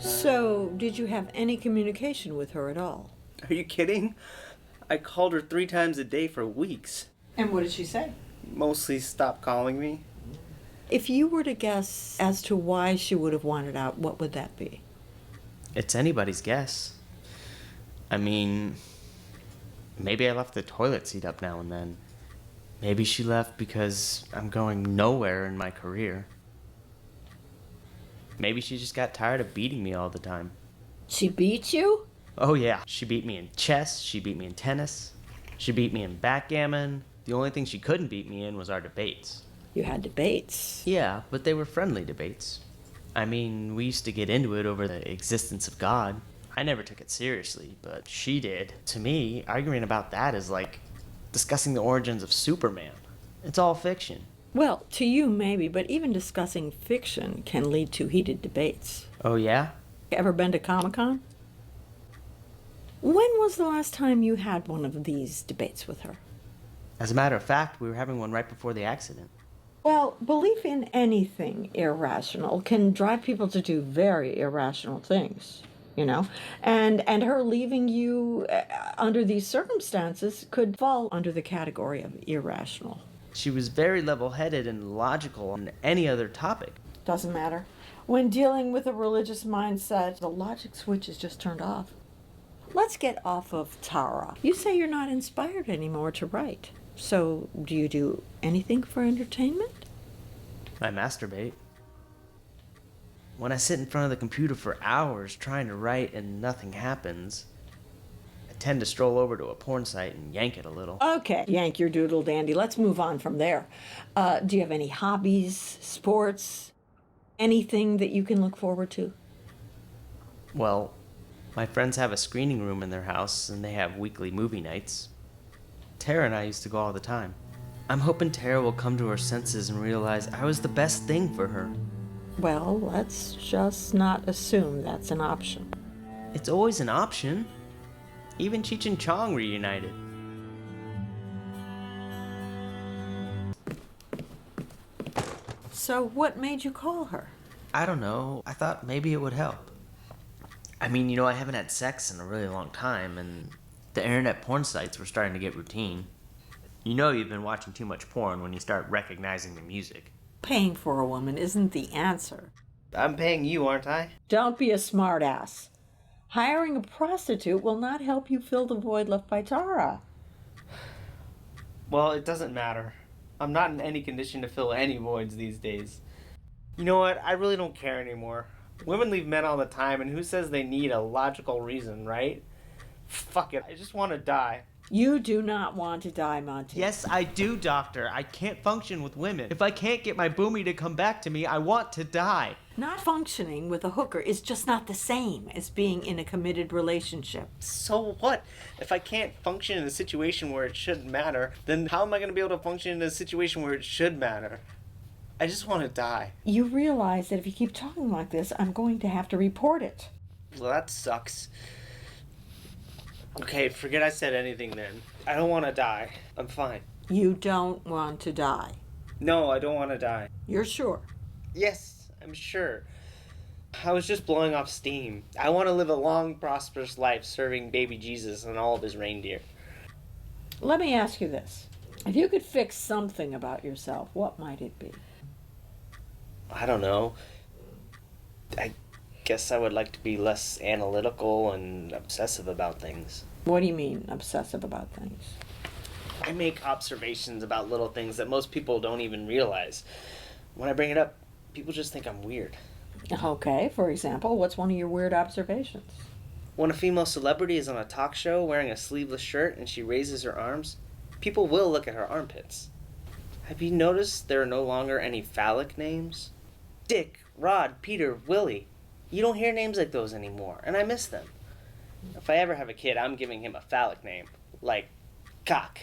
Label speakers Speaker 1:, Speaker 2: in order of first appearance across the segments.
Speaker 1: So, did you have any communication with her at all?
Speaker 2: Are you kidding? I called her 3 times a day for weeks.
Speaker 1: And what did she say?
Speaker 2: Mostly stop calling me.
Speaker 1: If you were to guess as to why she would have wanted out, what would that be?
Speaker 3: It's anybody's guess. I mean, maybe I left the toilet seat up now and then. Maybe she left because I'm going nowhere in my career. Maybe she just got tired of beating me all the time.
Speaker 1: She beat you?
Speaker 3: Oh yeah, she beat me in chess, she beat me in tennis, she beat me in backgammon. The only thing she couldn't beat me in was our debates.
Speaker 1: You had debates.
Speaker 3: Yeah, but they were friendly debates. I mean, we used to get into it over the existence of God. I never took it seriously, but she did. To me, arguing about that is like discussing the origins of Superman. It's all fiction.
Speaker 1: Well, to you maybe, but even discussing fiction can lead to heated debates.
Speaker 3: Oh yeah?
Speaker 1: Ever been to Comic-Con? When was the last time you had one of these debates with her?
Speaker 3: As a matter of fact, we were having one right before the accident.
Speaker 1: Well, belief in anything irrational can drive people to do very irrational things, you know? And her leaving you under these circumstances could fall under the category of irrational.
Speaker 3: She was very level-headed and logical on any other topic.
Speaker 1: Doesn't matter. When dealing with a religious mindset, the logic switch is just turned off. Let's get off of Tara. You say you're not inspired anymore to write. So, do you do anything for entertainment?
Speaker 3: I masturbate. When I sit in front of the computer for hours trying to write and nothing happens, I tend to stroll over to a porn site and yank it a little.
Speaker 1: Okay, yank your doodle dandy. Let's move on from there. Do you have any hobbies, sports, anything that you can look forward to?
Speaker 3: Well, my friends have a screening room in their house and they have weekly movie nights. Tara and I used to go all the time. I'm hoping Tara will come to her senses and realize I was the best thing for her.
Speaker 1: Well, let's just not assume that's an option.
Speaker 3: It's always an option. Even Cheech and Chong reunited.
Speaker 1: So what made you call her?
Speaker 3: I don't know. I thought maybe it would help. I mean, I haven't had sex in a really long time, and the internet porn sites were starting to get routine. You know you've been watching too much porn when you start recognizing the music.
Speaker 1: Paying for a woman isn't the answer.
Speaker 2: I'm paying you, aren't I?
Speaker 1: Don't be a smartass. Hiring a prostitute will not help you fill the void left by Tara.
Speaker 2: Well, it doesn't matter. I'm not in any condition to fill any voids these days. You know what? I really don't care anymore. Women leave men all the time, and who says they need a logical reason, right? Fuck it. I just want to die.
Speaker 1: You do not want to die, Monty.
Speaker 3: Yes, I do, Doctor. I can't function with women. If I can't get my boomy to come back to me, I want to die.
Speaker 1: Not functioning with a hooker is just not the same as being in a committed relationship.
Speaker 2: So what? If I can't function in a situation where it shouldn't matter, then how am I going to be able to function in a situation where it should matter? I just want to die.
Speaker 1: You realize that if you keep talking like this, I'm going to have to report it.
Speaker 2: Well, that sucks. Okay, forget I said anything then. I don't want to die. I'm fine.
Speaker 1: You don't want to die.
Speaker 2: No, I don't want to die.
Speaker 1: You're sure?
Speaker 2: Yes, I'm sure. I was just blowing off steam. I want to live a long, prosperous life serving baby Jesus and all of his reindeer.
Speaker 1: Let me ask you this. If you could fix something about yourself, what might it be?
Speaker 2: I don't know. I guess I would like to be less analytical and obsessive about things.
Speaker 1: What do you mean, obsessive about things?
Speaker 2: I make observations about little things that most people don't even realize. When I bring it up, people just think I'm weird.
Speaker 1: Okay, for example, what's one of your weird observations?
Speaker 2: When a female celebrity is on a talk show wearing a sleeveless shirt and she raises her arms, people will look at her armpits. Have you noticed there are no longer any phallic names? Dick, Rod, Peter, Willie. You don't hear names like those anymore, and I miss them. If I ever have a kid, I'm giving him a phallic name, like Cock.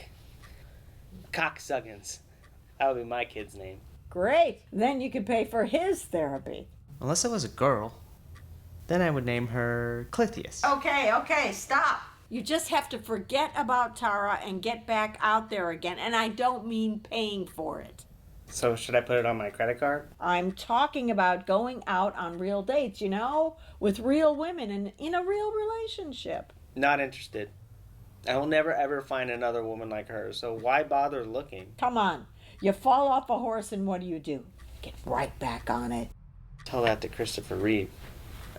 Speaker 2: Cocksuggins. That would be my kid's name.
Speaker 1: Great! Then you could pay for his therapy.
Speaker 3: Unless it was a girl, then I would name her Clithius.
Speaker 1: Okay, stop. You just have to forget about Tara and get back out there again, and I don't mean paying for it.
Speaker 2: So should I put it on my credit card?
Speaker 1: I'm talking about going out on real dates, you know, with real women and in a real relationship.
Speaker 2: Not interested. I will never ever find another woman like her, so why bother looking?
Speaker 1: Come on. You fall off a horse and what do? Get right back on it.
Speaker 2: Tell that to Christopher Reeve.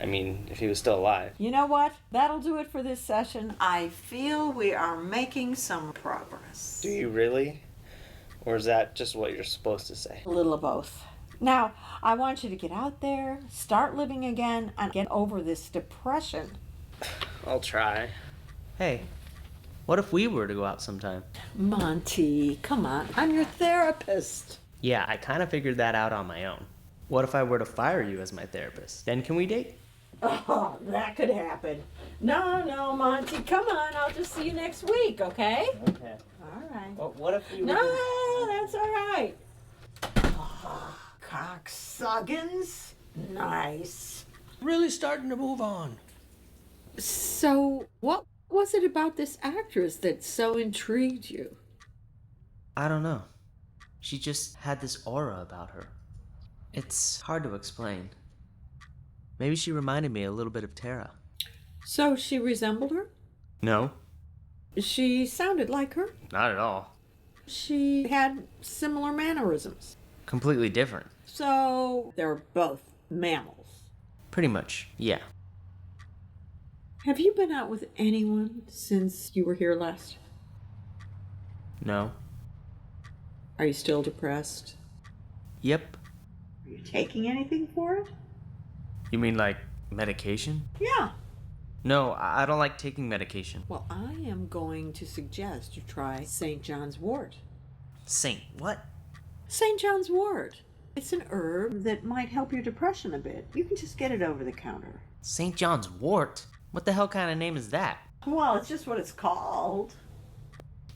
Speaker 2: I mean, if he was still alive.
Speaker 1: You know what? That'll do it for this session. I feel we are making some progress.
Speaker 2: Do you really? Or is that just what you're supposed to say?
Speaker 1: A little of both. Now, I want you to get out there, start living again, and get over this depression.
Speaker 2: I'll try.
Speaker 3: Hey, what if we were to go out sometime?
Speaker 1: Monty, come on. I'm your therapist.
Speaker 3: Yeah, I kind of figured that out on my own. What if I were to fire you as my therapist? Then can we date?
Speaker 1: Oh, that could happen. No, Monty, come on. I'll just see you next week, okay?
Speaker 2: Okay.
Speaker 1: All right.
Speaker 2: Well, what if we were
Speaker 1: No, that's all right. Oh, cocksuggins. Nice.
Speaker 4: Really starting to move on.
Speaker 1: So, what was it about this actress that so intrigued you?
Speaker 3: I don't know. She just had this aura about her. It's hard to explain. Maybe she reminded me a little bit of Tara.
Speaker 1: So, she resembled her?
Speaker 3: No,
Speaker 1: She sounded like her?
Speaker 3: not at all.
Speaker 1: She had similar mannerisms.
Speaker 3: Completely different.
Speaker 1: So, they're both mammals.
Speaker 3: Pretty much, yeah.
Speaker 1: Have you been out with anyone since you were here last?
Speaker 3: No.
Speaker 1: Are you still depressed?
Speaker 3: Yep.
Speaker 1: Are you taking anything for it?
Speaker 3: You mean like medication?
Speaker 1: Yeah.
Speaker 3: No, I don't like taking medication.
Speaker 1: Well, I am going to suggest you try St. John's wort.
Speaker 3: Saint, what?
Speaker 1: St. John's wort. It's an herb that might help your depression a bit. You can just get it over the counter.
Speaker 3: St. John's wort? What the hell kind of name is that?
Speaker 1: Well, it's just what it's called.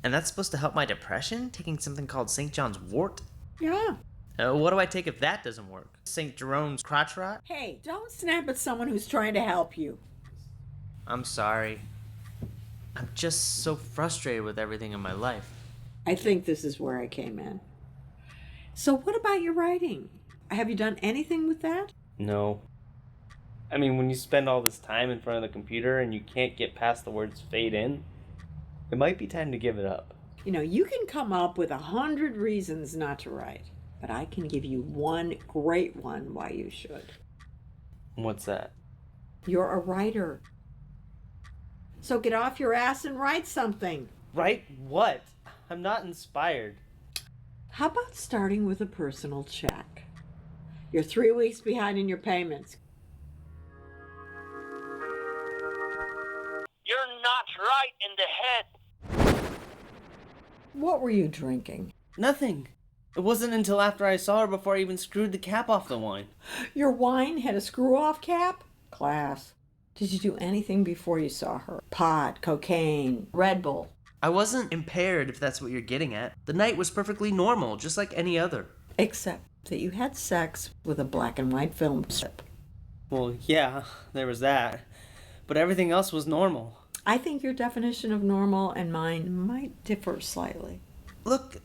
Speaker 3: And that's supposed to help my depression? Taking something called St. John's wort?
Speaker 1: Yeah.
Speaker 3: What do I take if that doesn't work? St. Jerome's crotch rot?
Speaker 1: Hey, don't snap at someone who's trying to help you.
Speaker 3: I'm sorry. I'm just so frustrated with everything in my life.
Speaker 1: I think this is where I came in. So what about your writing? Have you done anything with that?
Speaker 2: No. I mean, when you spend all this time in front of the computer and you can't get past the words fade in, it might be time to give it up.
Speaker 1: You know, you can come up with 100 reasons not to write, but I can give you one great one why you should.
Speaker 2: What's that?
Speaker 1: You're a writer. So get off your ass and write something.
Speaker 2: Right? What? I'm not inspired.
Speaker 1: How about starting with a personal check? You're 3 weeks behind in your payments.
Speaker 5: You're not right in the head.
Speaker 1: What were you drinking?
Speaker 2: Nothing. It wasn't until after I saw her before I even screwed the cap off the wine.
Speaker 1: Your wine had a screw-off cap? Class. Did you do anything before you saw her? Pot, cocaine, Red Bull.
Speaker 3: I wasn't impaired, if that's what you're getting at. The night was perfectly normal, just like any other.
Speaker 1: Except that you had sex with a black and white film strip.
Speaker 2: Well, yeah, there was that. But everything else was normal.
Speaker 1: I think your definition of normal and mine might differ slightly.
Speaker 3: Look,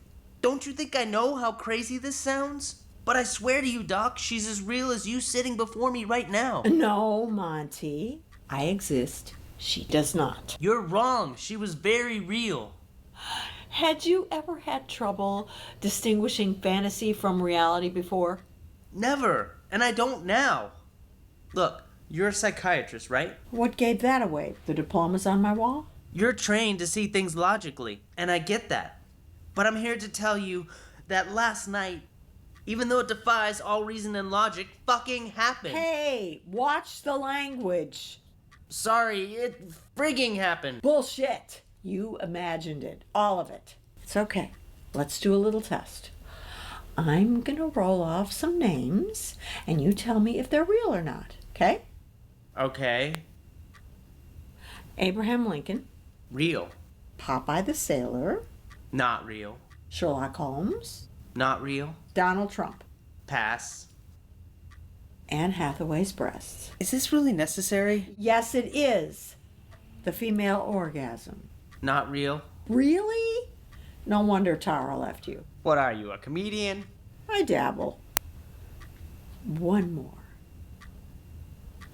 Speaker 3: don't you think I know how crazy this sounds? But I swear to you, Doc, she's as real as you sitting before me right now.
Speaker 1: No, Monty. I exist. She does not.
Speaker 3: You're wrong. She was very real.
Speaker 1: Had you ever had trouble distinguishing fantasy from reality before?
Speaker 3: Never. And I don't now. Look, you're a psychiatrist, right?
Speaker 1: What gave that away? The diplomas on my wall?
Speaker 3: You're trained to see things logically, and I get that. But I'm here to tell you that last night, even though it defies all reason and logic, fucking happened.
Speaker 1: Hey, watch the language.
Speaker 3: Sorry, it frigging happened.
Speaker 1: Bullshit. You imagined it. All of it. It's okay. Let's do a little test. I'm gonna roll off some names, and you tell me if they're real or not, okay?
Speaker 3: Okay.
Speaker 1: Abraham Lincoln,
Speaker 3: Real.
Speaker 1: Popeye the Sailor,
Speaker 3: Not real.
Speaker 1: Sherlock Holmes,
Speaker 3: Not real.
Speaker 1: Donald Trump,
Speaker 3: Pass.
Speaker 1: Anne Hathaway's breasts.
Speaker 2: Is this really necessary?
Speaker 1: Yes, it is. The female orgasm.
Speaker 3: Not real.
Speaker 1: Really? No wonder Tara left you.
Speaker 3: What are you, a comedian?
Speaker 1: I dabble. One more.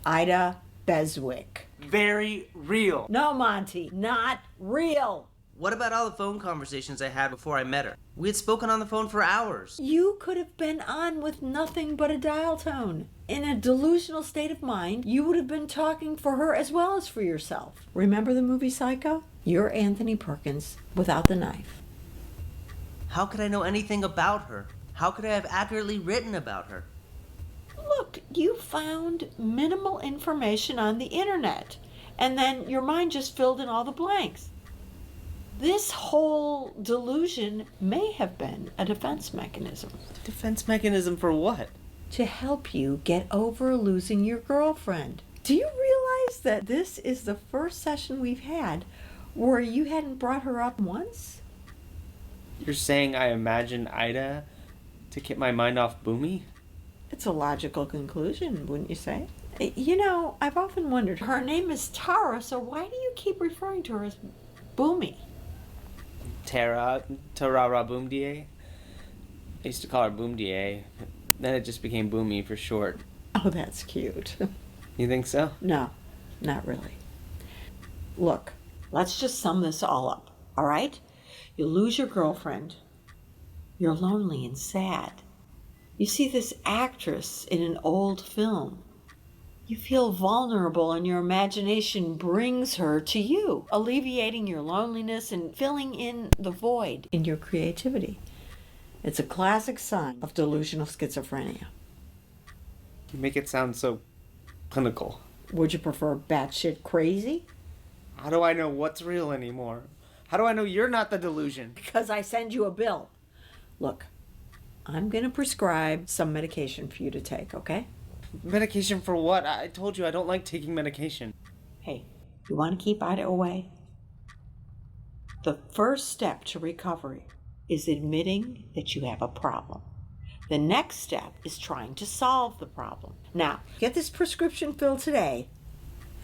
Speaker 1: Ida Beswick.
Speaker 2: Very real.
Speaker 1: No, Monty, not real.
Speaker 6: What about all the phone conversations I had before I met her? We had spoken on the phone for hours.
Speaker 1: You could have been on with nothing but a dial tone. In a delusional state of mind, you would have been talking for her as well as for yourself. Remember the movie Psycho? You're Anthony Perkins without the knife.
Speaker 6: How could I know anything about her? How could I have accurately written about her?
Speaker 1: Look, you found minimal information on the internet, and then your mind just filled in all the blanks. This whole delusion may have been a defense mechanism.
Speaker 2: Defense mechanism for what?
Speaker 1: To help you get over losing your girlfriend. Do you realize that this is the first session we've had where you hadn't brought her up once?
Speaker 2: You're saying I imagine Ida to get my mind off Boomy?
Speaker 1: It's a logical conclusion, wouldn't you say? You know, I've often wondered, her name is Tara, so why do you keep referring to her as Boomy?
Speaker 2: Tarara Boomdier. I used to call her Boomdier. Then it just became Boomy for short.
Speaker 1: Oh, that's cute.
Speaker 2: You think so?
Speaker 1: No, not really. Look, let's just sum this all up, all right? You lose your girlfriend. You're lonely and sad. You see this actress in an old film. You feel vulnerable and your imagination brings her to you, alleviating your loneliness and filling in the void in your creativity. It's a classic sign of delusional schizophrenia.
Speaker 2: You make it sound so clinical.
Speaker 1: Would you prefer batshit crazy?
Speaker 2: How do I know what's real anymore? How do I know you're not the delusion?
Speaker 1: Because I send you a bill. Look, I'm going to prescribe some medication for you to take, okay?
Speaker 2: Medication for what? I told you I don't like taking medication.
Speaker 1: Hey, you want to keep Ida away? The first step to recovery is admitting that you have a problem. The next step is trying to solve the problem. Now, get this prescription filled today,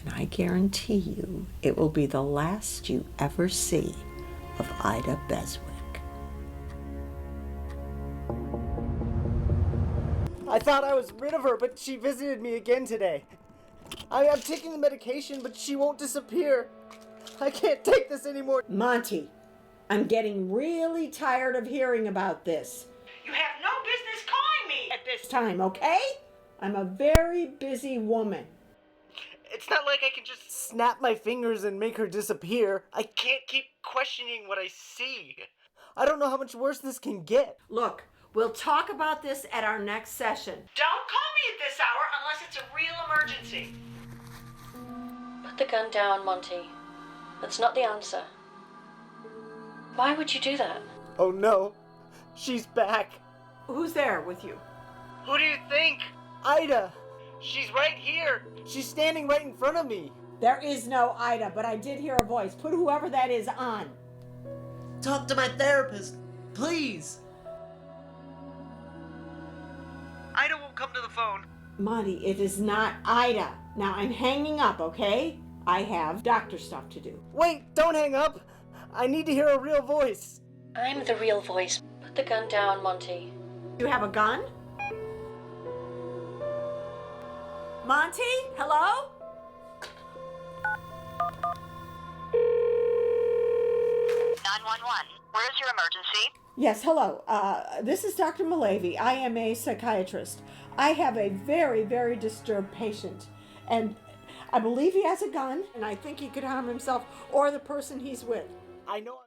Speaker 1: and I guarantee you it will be the last you ever see of Ida Beswick.
Speaker 2: I thought I was rid of her, but she visited me again today. I'm taking the medication, but she won't disappear. I can't take this anymore.
Speaker 1: Monty, I'm getting really tired of hearing about this. You have no business calling me at this time, okay? I'm a very busy woman.
Speaker 2: It's not like I can just snap my fingers and make her disappear. I can't keep questioning what I see. I don't know how much worse this can get.
Speaker 1: Look, we'll talk about this at our next session. Don't call me at this hour unless it's a real emergency.
Speaker 7: Put the gun down, Monty. That's not the answer. Why would you do that?
Speaker 2: Oh no, she's back.
Speaker 1: Who's there with you?
Speaker 2: Who do you think? Ida. She's right here. She's standing right in front of me.
Speaker 1: There is no Ida, but I did hear a voice. Put whoever that is on.
Speaker 6: Talk to my therapist, please.
Speaker 2: Ida won't come to the phone.
Speaker 1: Monty, it is not Ida. Now I'm hanging up, okay? I have doctor stuff to do.
Speaker 2: Wait, don't hang up. I need to hear a real voice.
Speaker 7: I'm the real voice. Put the gun down, Monty.
Speaker 1: You have a gun? Monty? Hello?
Speaker 8: 911. Where's your emergency?
Speaker 1: Yes, hello. This is Dr. Malavi. I am a psychiatrist. I have a very, very disturbed patient, and I believe he has a gun, and I think he could harm himself or the person he's with.
Speaker 2: I know.